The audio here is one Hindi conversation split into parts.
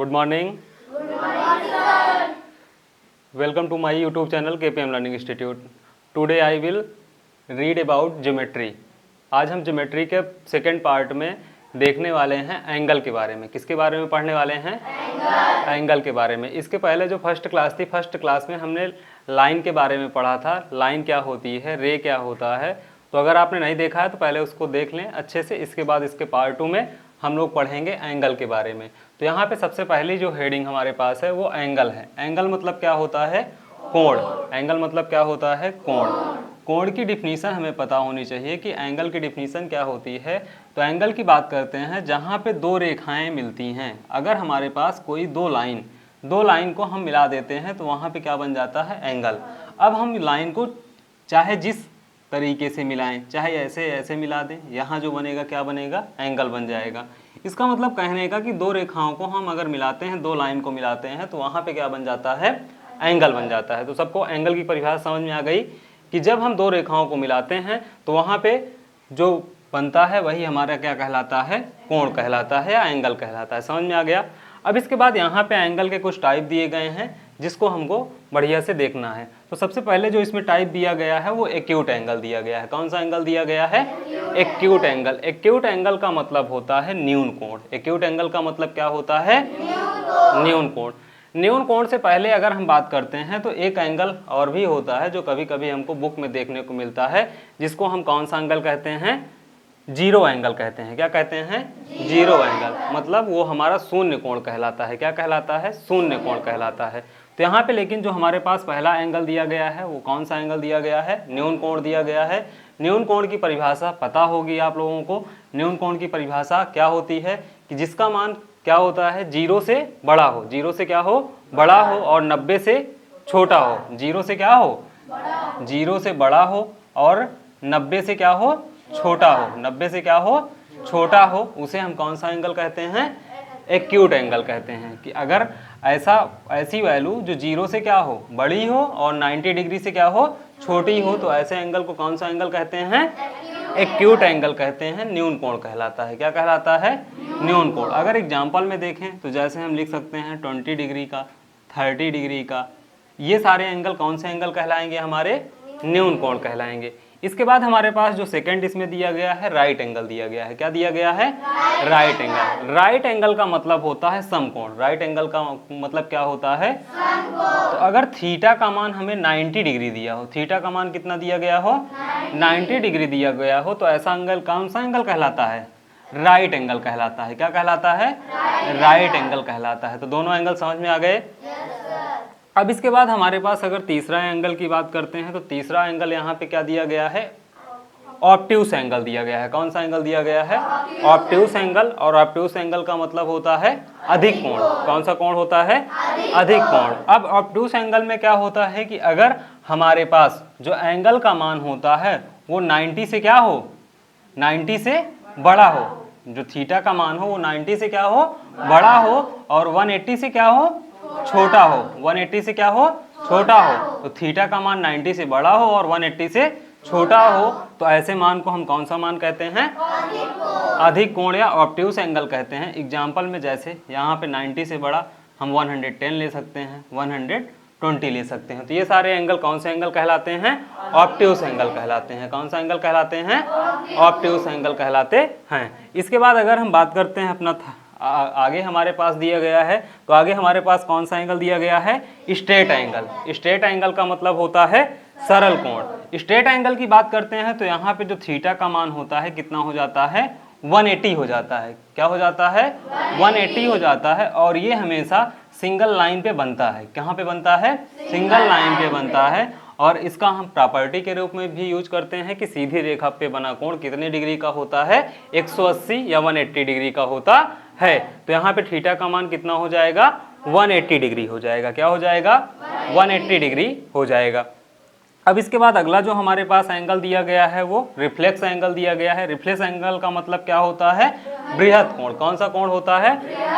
Good morning. Good morning, sir. Welcome to my YouTube channel KPM Learning Institute. Today I will read about geometry. आज हम ज्योमेट्री के सेकेंड पार्ट में देखने वाले हैं एंगल के बारे में। किसके बारे में पढ़ने वाले हैं? एंगल के बारे में। इसके पहले जो फर्स्ट क्लास थी, फर्स्ट क्लास में हमने लाइन के बारे में पढ़ा था। लाइन क्या होती है, रे क्या होता है। तो अगर आपने नहीं देखा है तो पहले उसको देख लें अच्छे से। इसके बाद इसके पार्ट 2 में हम लोग पढ़ेंगे एंगल के बारे में। तो यहाँ पे सबसे पहली जो हेडिंग हमारे पास है वो एंगल है। एंगल मतलब क्या होता है? कोण। एंगल मतलब क्या होता है? कोण। कोण की डिफिनीशन हमें पता होनी चाहिए कि एंगल की डिफिनीशन क्या होती है। तो एंगल की बात करते हैं जहाँ पे दो रेखाएं मिलती हैं। अगर हमारे पास कोई दो लाइन को हम मिला देते हैं तो वहाँ पे क्या बन जाता है? एंगल। अब हम लाइन को चाहे जिस तरीके से मिलाएं, चाहे ऐसे मिला दें, यहाँ जो बनेगा क्या बनेगा? एंगल बन जाएगा। इसका मतलब कहने का कि दो रेखाओं को हम अगर मिलाते हैं, दो लाइन को मिलाते हैं तो वहाँ पे क्या बन जाता है? एंगल बन जाता है। तो सबको एंगल की परिभाषा समझ में आ गई कि जब हम दो रेखाओं को मिलाते हैं तो वहाँ पे जो बनता है वही हमारा क्या कहलाता है? कोण कहलाता है या एंगल कहलाता है। समझ में आ गया? अब इसके बाद यहाँ पे एंगल के कुछ टाइप दिए गए हैं जिसको हमको बढ़िया से देखना है। तो सबसे पहले जो इसमें टाइप दिया गया है वो एक्यूट एंगल दिया गया है। कौन सा एंगल दिया गया है? Acute angle. एक्यूट एंगल का मतलब होता है न्यून कोण। एक्यूट एंगल का मतलब क्या होता है? न्यून कोण। न्यून कोण से पहले अगर हम बात करते हैं तो एक एंगल और भी होता है जो कभी कभी हमको बुक में देखने को मिलता है, जिसको हम कौन सा एंगल कहते हैं? जीरो एंगल कहते हैं। क्या कहते हैं? Zero angle. मतलब वो हमारा शून्य कोण कहलाता है। क्या कहलाता है? शून्य कोण कहलाता है। तो यहाँ पे लेकिन जो हमारे पास पहला एंगल दिया गया है वो कौन सा एंगल दिया गया है? न्यून कोण दिया गया है। न्यून कोण की परिभाषा पता होगी आप लोगों को। न्यून कोण की परिभाषा क्या होती है कि जिसका मान क्या होता है? जीरो से बड़ा हो। जीरो से क्या हो? बड़ा हो और 90 से छोटा हो। जीरो से क्या हो? जीरो से बड़ा हो और 90 से क्या हो? छोटा हो। 90 से क्या हो? छोटा हो। उसे हम कौन सा एंगल कहते हैं? एक्यूट एंगल कहते हैं। कि अगर ऐसी वैल्यू जो जीरो से क्या हो? बड़ी हो और 90 डिग्री से क्या हो? छोटी हो, तो ऐसे एंगल को कौन सा एंगल कहते हैं? एक्यूट एंगल कहते हैं। न्यून कोण कहलाता है। क्या कहलाता है? न्यून कोण। अगर एग्जाम्पल में देखें तो जैसे हम लिख सकते हैं 20 डिग्री का, 30 डिग्री का, ये सारे एंगल कौन से एंगल कहलाएंगे? हमारे न्यून कोण कहलाएंगे। इसके बाद हमारे पास जो सेकंड इसमें दिया गया है राइट एंगल दिया गया है। क्या दिया गया है? Right angle. राइट एंगल का मतलब होता है समकोण। राइट एंगल का मतलब क्या होता है? तो अगर थीटा का मान हमें 90 डिग्री दिया हो, थीटा का मान कितना दिया गया हो? 90 डिग्री दिया गया हो, तो ऐसा एंगल कौन सा एंगल कहलाता है? राइट एंगल कहलाता है। क्या कहलाता है? राइट एंगल कहलाता है। तो दोनों एंगल समझ में आ गए। अब इसके बाद हमारे पास अगर तीसरा एंगल की बात करते हैं तो तीसरा एंगल यहाँ पे क्या दिया गया है? ऑब्ट्यूस एंगल दिया गया है। कौन सा एंगल दिया गया है? Obtuse angle. और ऑब्ट्यूस एंगल का मतलब होता है अधिक कोण। कौन सा कोण होता है? अधिक कोण। अब ऑब्ट्यूस एंगल में क्या होता है कि अगर हमारे पास जो एंगल का मान होता है वो 90 से क्या हो? 90 से बड़ा हो। जो थीटा का मान हो वो 90 से क्या हो? बड़ा हो और 180 से क्या हो? छोटा हो। 180 से क्या हो? छोटा हो। तो थीटा का मान 90 से बड़ा हो और 180 से छोटा हो, तो ऐसे मान को हम कौन सा मान कहते हैं? अधिक कोण या ऑब्ट्यूस एंगल कहते हैं। एग्जाम्पल में जैसे यहाँ पे 90 से बड़ा हम 110 ले सकते हैं, 120 ले सकते हैं। तो ये सारे एंगल कौन से एंगल कहलाते हैं? ऑब्ट्यूस एंगल कहलाते हैं। कौन सा एंगल कहलाते हैं? ऑब्ट्यूस एंगल कहलाते हैं। इसके बाद अगर हम बात करते हैं अपना आगे हमारे पास दिया गया है, तो आगे हमारे पास कौन सा एंगल दिया गया है? Straight angle. स्ट्रेट एंगल का मतलब होता है सरल कोण। स्ट्रेट एंगल की बात करते हैं तो यहाँ पे जो थीटा का मान होता है कितना हो जाता है? 180 हो जाता है। क्या हो जाता है? 180 हो जाता है। और ये हमेशा सिंगल लाइन पे बनता है। कहाँ पे बनता है? सिंगल लाइन पे बनता है। और इसका हम प्रॉपर्टी के रूप में भी यूज करते हैं कि सीधी रेखा पे बना कोण कितने डिग्री का होता है? 180 या 180 डिग्री का होता है। तो यहाँ पे थीटा का मान कितना हो जाएगा? 180 डिग्री हो जाएगा। क्या हो जाएगा? 180 डिग्री हो जाएगा। अब इसके बाद अगला जो हमारे पास एंगल दिया गया है वो रिफ्लेक्स एंगल दिया गया है। रिफ्लेक्स एंगल का मतलब क्या होता है? बृहत कोण। कौन सा कोण होता है?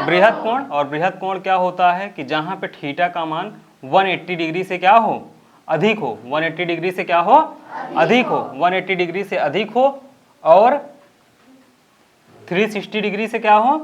बृहत कोण। और बृहत कोण क्या होता है कि जहाँ पे थीटा का मान 180 डिग्री से क्या हो? अधिक हो। 180 डिग्री से क्या हो? अधिक हो। 180 डिग्री से अधिक हो और 360 डिग्री से क्या हो?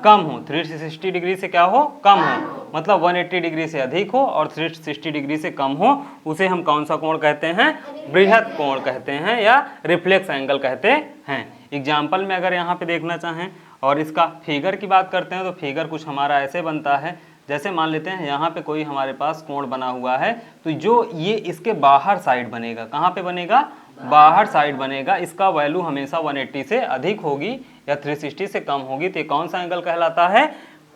कम हो, 360 डिग्री से क्या हो, कम हो, मतलब 180 डिग्री से अधिक हो और 360 डिग्री से कम हो, उसे हम कौन सा कोण कहते हैं, बृहत कोण कहते हैं या रिफ्लेक्स एंगल कहते हैं। एग्जाम्पल में अगर यहाँ पे देखना चाहें और इसका फिगर की बात करते हैं तो फिगर कुछ हमारा ऐसे बनता है, जैसे मान लेते हैं यहाँ पे कोई हमारे पास कोण बना हुआ है, तो जो ये इसके बाहर साइड बनेगा, कहाँ पे बनेगा, बाहर साइड बनेगा, इसका वैल्यू हमेशा 180 से अधिक होगी या 360 से कम होगी, तो ये कौन सा एंगल कहलाता है,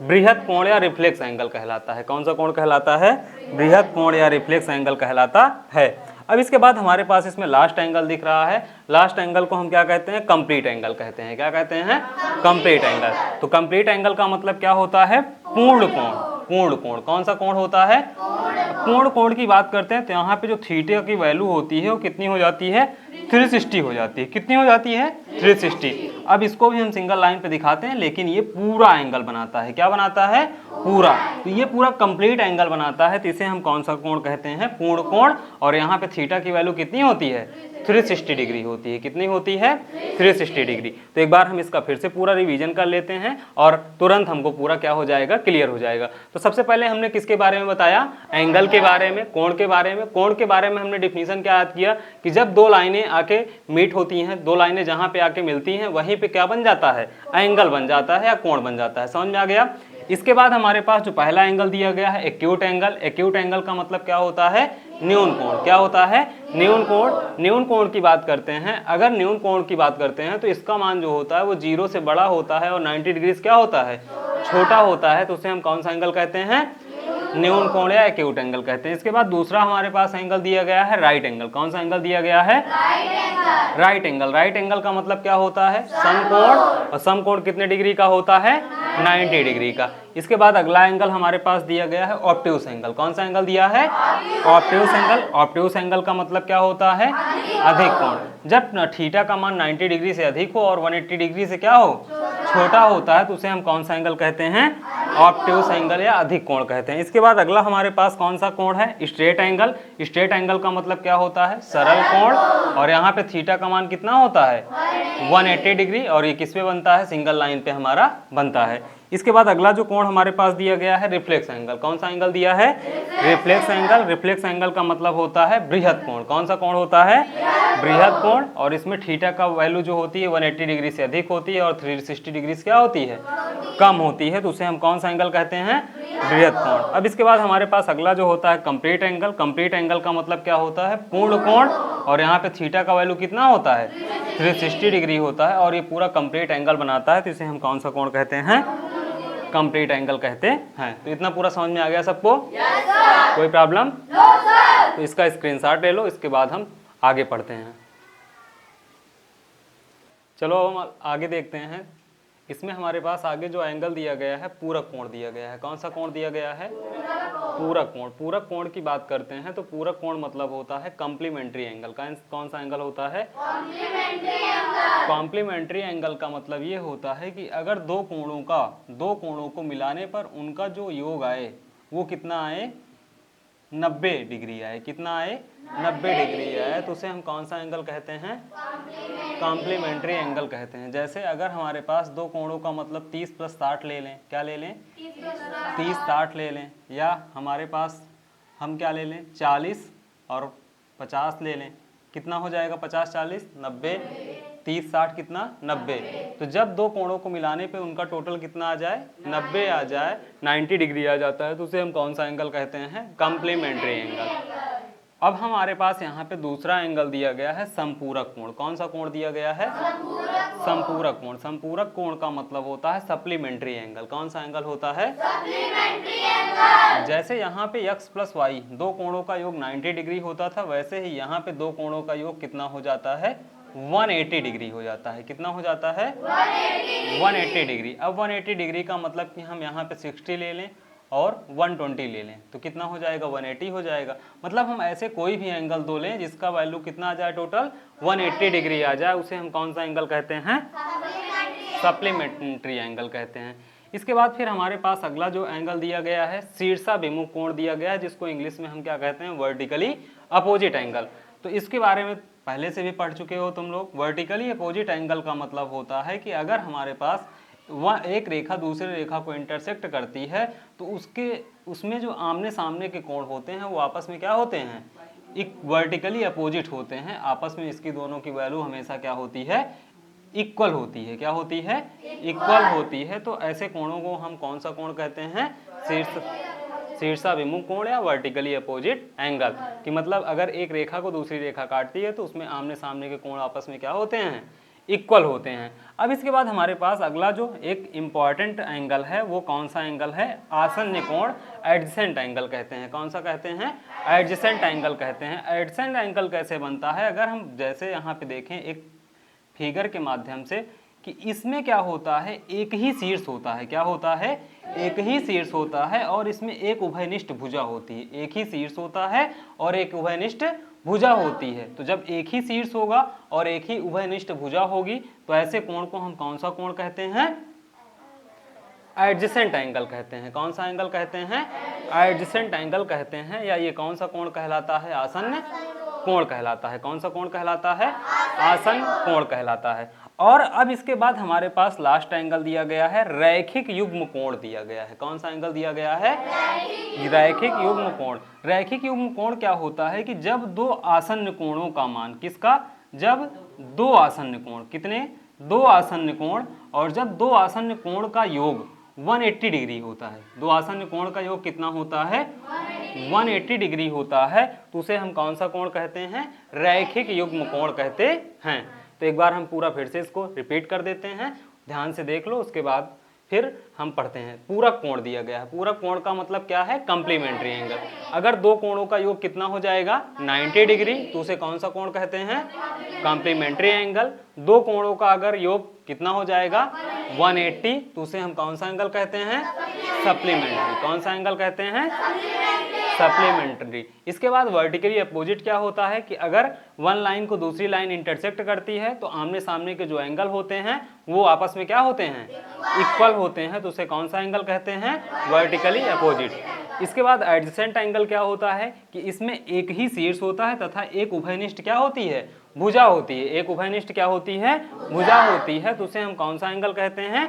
बृहत कोण या रिफ्लेक्स एंगल कहलाता है। कौन सा कोण कहलाता है, बृहत कोण या रिफ्लेक्स एंगल कहलाता है। अब इसके बाद हमारे पास इसमें लास्ट एंगल दिख रहा है, लास्ट एंगल को हम क्या कहते हैं, कंप्लीट एंगल कहते हैं। क्या कहते हैं, कंप्लीट एंगल। तो कंप्लीट एंगल का मतलब क्या होता है, पूर्ण कोण। पूर्ण कोण कौन सा कोण होता है, पूर्ण कोण की बात करते हैं तो यहाँ पे जो थीटा की वैल्यू होती है वो कितनी हो जाती है, 360 हो जाती है। कितनी हो जाती है, 360। अब इसको भी हम सिंगल लाइन पे दिखाते हैं, लेकिन ये पूरा एंगल बनाता है। क्या बनाता है, पूरा। तो ये पूरा कंप्लीट एंगल बनाता है, तो इसे हम कौन सा कोण कहते हैं, पूर्ण कोण। और यहाँ पे थीटा की वैल्यू कितनी होती है, 360 डिग्री होती है। कितनी होती है, 360 डिग्री। तो एक बार हम इसका फिर से पूरा रिवीजन कर लेते हैं और तुरंत हमको पूरा क्या हो जाएगा, क्लियर हो जाएगा। तो सबसे पहले हमने किसके बारे में बताया, एंगल के बारे में, कोण के बारे में। कोण के बारे में हमने डिफिनीशन क्या याद किया कि जब दो लाइनें आके मीट होती हैं, दो लाइनें जहां पे आके मिलती हैं वहीं पे क्या बन जाता है, एंगल बन जाता है या कोण बन जाता है। समझ में आ गया। इसके बाद हमारे पास जो पहला एंगल दिया गया है, एक्यूट एंगल। एक्यूट एंगल का मतलब क्या होता है, न्यून कोण। क्या होता है, न्यून कोण। न्यून कोण की बात करते हैं, अगर न्यून कोण की बात करते हैं तो इसका मान जो होता है वो 0 से बड़ा होता है और 90 डिग्री क्या होता है, छोटा होता है। तो उसे हम कौन सा एंगल कहते हैं, न्यून कोण या एक्यूट एंगल कहते हैं। इसके बाद दूसरा हमारे पास एंगल दिया गया है राइट एंगल। कौन सा एंगल दिया गया है, राइट एंगल। राइट एंगल का मतलब क्या होता है, समकोण। और समकोण कितने डिग्री का होता है, 90 डिग्री का। इसके बाद अगला एंगल हमारे पास दिया गया है ऑब्ट्यूस एंगल। कौन सा एंगल दिया है, ऑब्ट्यूस एंगल। ऑब्ट्यूस एंगल का मतलब क्या होता है, अधिक कोण। जब थीटा का मान 90 डिग्री से अधिक हो और 180 डिग्री से क्या हो, छोटा होता है, तो उसे हम कौन सा एंगल कहते हैं, ऑब्ट्यूस एंगल या अधिक कोण कहते हैं। इसके बाद अगला हमारे पास कौन सा कोण है, स्ट्रेट एंगल। स्ट्रेट एंगल का मतलब क्या होता है, सरल कोण। और यहाँ पे थीटा का मान कितना होता है, 180 डिग्री। और ये किस पे बनता है, सिंगल लाइन पे हमारा बनता है। इसके बाद अगला जो कोण हमारे पास दिया गया है, रिफ्लेक्स एंगल। कौन सा एंगल दिया है, रिफ्लेक्स एंगल। रिफ्लेक्स एंगल का मतलब होता है बृहत कोण। कौन सा कोण होता है, बृहत कोण। और इसमें थीटा का वैल्यू जो होती है 180 डिग्री से अधिक होती है और 360 डिग्री से क्या होती है, कम होती है। तो उसे हम कौन सा एंगल कहते हैं, बृहत कोण। अब इसके बाद हमारे पास अगला जो होता है कंप्लीट एंगल। कंप्लीट एंगल का मतलब क्या होता है, पूर्ण कोण। और यहाँ पे थीटा का वैल्यू कितना होता है, 360 डिग्री होता है और ये पूरा कंप्लीट एंगल बनाता है। तो इसे हम कौन सा कोण कहते हैं, कंप्लीट एंगल कहते हैं। तो इतना पूरा समझ में आ गया सबको, कोई प्रॉब्लम? तो इसका स्क्रीनशॉट ले लो, इसके बाद हम आगे पढ़ते हैं। चलो हम आगे देखते हैं। इसमें हमारे पास आगे जो एंगल दिया गया है, पूरक कोण दिया गया है। कौन सा कोण दिया गया है, पूरक कोण। पूरक कोण की बात करते हैं तो पूरक कोण मतलब होता है कॉम्प्लीमेंट्री एंगल। कौन सा एंगल होता है, कॉम्प्लीमेंट्री एंगल का मतलब ये होता है कि अगर दो कोणों को मिलाने पर उनका जो योग आए वो कितना आए, 90 डिग्री आए। कितना आए, 90 डिग्री आए। तो उसे हम कौन सा एंगल कहते हैं, कॉम्प्लीमेंट्री एंगल कहते हैं। जैसे अगर हमारे पास दो कोणों का मतलब 30 + 60 ले लें, क्या ले लें, 30-60 ले लें। या हमारे पास हम क्या ले लें, 40 और 50 ले लें। कितना हो जाएगा, 50-40 90, 30-60 कितना, 90। तो जब दो कोणों को मिलाने पे उनका टोटल कितना आ जाए, 90 आ जाए, 90 डिग्री आ जाता है, तो उसे हम कौन सा एंगल कहते हैं, कॉम्प्लीमेंट्री एंगल। अब हमारे पास यहाँ पे दूसरा एंगल दिया गया है संपूरक कोण। कौन सा कोण दिया गया है, संपूरक कोण। संपूरक कोण का मतलब होता है सप्लीमेंट्री एंगल। कौन सा एंगल होता है, सप्लीमेंट्री एंगल। जैसे यहाँ पे x + y दो कोणों का योग 90 डिग्री होता था, वैसे ही यहाँ पे दो कोणों का योग कितना हो जाता है, 180 डिग्री हो जाता है। कितना हो जाता है, 180 डिग्री। अब 180 डिग्री का मतलब कि हम यहाँ पे 60 ले लें और 120 ले लें तो कितना हो जाएगा, 180 हो जाएगा। मतलब हम ऐसे कोई भी एंगल दो लें जिसका वैल्यू कितना आ जाए, टोटल 180 डिग्री आ जाए, उसे हम कौन सा एंगल कहते हैं, सप्लीमेंट्री एंगल कहते हैं। इसके बाद फिर हमारे पास अगला जो एंगल दिया गया है, शीर्षाभिमुख कोण दिया गया है, जिसको इंग्लिश में हम क्या कहते हैं, वर्टिकली अपोजिट एंगल। तो इसके बारे में पहले से भी पढ़ चुके हो तुम लोग। वर्टिकली अपोजिट एंगल का मतलब होता है कि अगर हमारे पास वह एक रेखा दूसरे रेखा को इंटरसेक्ट करती है तो उसमें जो आमने सामने के कोण होते हैं वो आपस में क्या होते हैं, एक वर्टिकली अपोजिट होते हैं। आपस में इसकी दोनों की वैल्यू हमेशा क्या होती है, इक्वल होती है। क्या होती है, इक्वल होती है। तो ऐसे कोणों को हम कौन सा कोण कहते हैं, शीर्षाभिमुख कोण या वर्टिकली अपोजिट एंगल। कि मतलब अगर एक रेखा को दूसरी रेखा काटती है तो उसमें आमने सामने के कोण आपस में क्या होते हैं, इक्वल होते हैं। अब इसके बाद हमारे पास अगला जो एक इम्पॉर्टेंट एंगल है वो कौन सा एंगल है, आसन्न कोण, एडजेसेंट एंगल कहते हैं। कौन सा कहते हैं, एडजेसेंट एंगल कहते हैं। एडजेसेंट एंगल कैसे बनता है, अगर हम जैसे यहाँ पे देखें एक फिगर के माध्यम से कि इसमें क्या होता है, एक ही शीर्ष होता है। क्या होता है, एक ही शीर्ष होता है और इसमें एक उभयनिष्ठ भुजा होती है। एक ही शीर्ष होता है और एक उभयनिष्ठ भुजा होती है। तो जब एक ही शीर्ष होगा और एक ही उभयनिष्ठ भुजा होगी तो ऐसे कोण को हम कौन सा कोण कहते हैं, एडजेसेंट एंगल कहते हैं। कौन सा एंगल कहते हैं, एडजेसेंट एंगल कहते हैं। या ये कौन सा कोण कहलाता है, आसन्न कोण कहलाता है। कौन सा कोण कहलाता है, आसन्न कोण कहलाता है। और अब इसके बाद हमारे पास लास्ट एंगल दिया गया है, रैखिक युग्म कोण दिया गया है। कौन सा एंगल दिया गया है, रैखिक युग्म कोण। रैखिक युग्म कोण क्या होता है कि जब दो आसन्न कोणों का मान, किसका, जब दो आसन्न कोण, कितने, दो आसन्न कोण, और जब दो आसन्न कोण का योग 180 डिग्री होता है। दो आसन्न कोण का योग कितना होता है, 180 डिग्री होता है। तो उसे हम कौन सा कोण कहते हैं, रैखिक युग्म कोण कहते हैं। तो एक बार हम पूरा फिर से इसको रिपीट कर देते हैं, ध्यान से देख लो, उसके बाद फिर हम पढ़ते हैं। पूरा कोण दिया गया है, पूरा कोण का मतलब क्या है, कंप्लीमेंट्री एंगल। अगर दो कोणों का योग कितना हो जाएगा, 90 डिग्री, तो उसे कौन सा कोण कहते हैं, कंप्लीमेंट्री एंगल। दो कोणों का अगर योग कितना हो जाएगा, 180, तो उसे हम कौन सा एंगल कहते हैं, सप्लीमेंट्री। कौन सा एंगल कहते हैं, सप्लीमेंट्री। इसके बाद वर्टिकली अपोजिट क्या होता है कि अगर वन लाइन को दूसरी लाइन इंटरसेक्ट करती है तो आमने सामने के जो एंगल होते हैं वो आपस में क्या होते हैं, इक्वल होते हैं। तो उसे कौन सा एंगल कहते हैं, वर्टिकली अपोजिट। इसके बाद एडजेसेंट एंगल क्या होता है कि इसमें एक ही शीर्ष होता है तथा एक उभयनिष्ठ क्या होती है, भुजा होती है। एक उभयनिष्ठ क्या होती है, भुजा होती है। तो उसे हम कौन सा एंगल कहते हैं,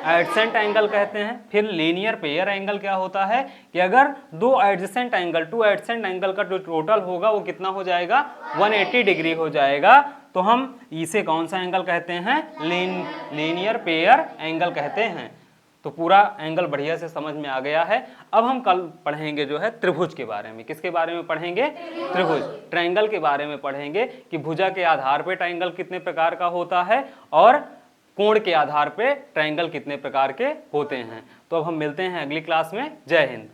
एडजेसेंट एंगल कहते हैं। फिर लीनियर पेयर एंगल क्या होता है कि अगर दो adjacent angle, two adjacent angle का जो टोटल होगा वो कितना हो जाएगा, 180 डिग्री हो जाएगा। तो हम इसे कौन सा एंगल कहते हैं, लीनियर पेयर एंगल कहते हैं। तो पूरा एंगल बढ़िया से समझ में आ गया है। अब हम कल पढ़ेंगे जो है त्रिभुज के बारे में। किसके बारे में पढ़ेंगे, त्रिभुज, ट्रायंगल के बारे में पढ़ेंगे कि भुजा के आधार पे ट्रायंगल कितने प्रकार का होता है और कोण के आधार पे ट्रायंगल कितने प्रकार के होते हैं। तो अब हम मिलते हैं अगली क्लास में। जय हिंद।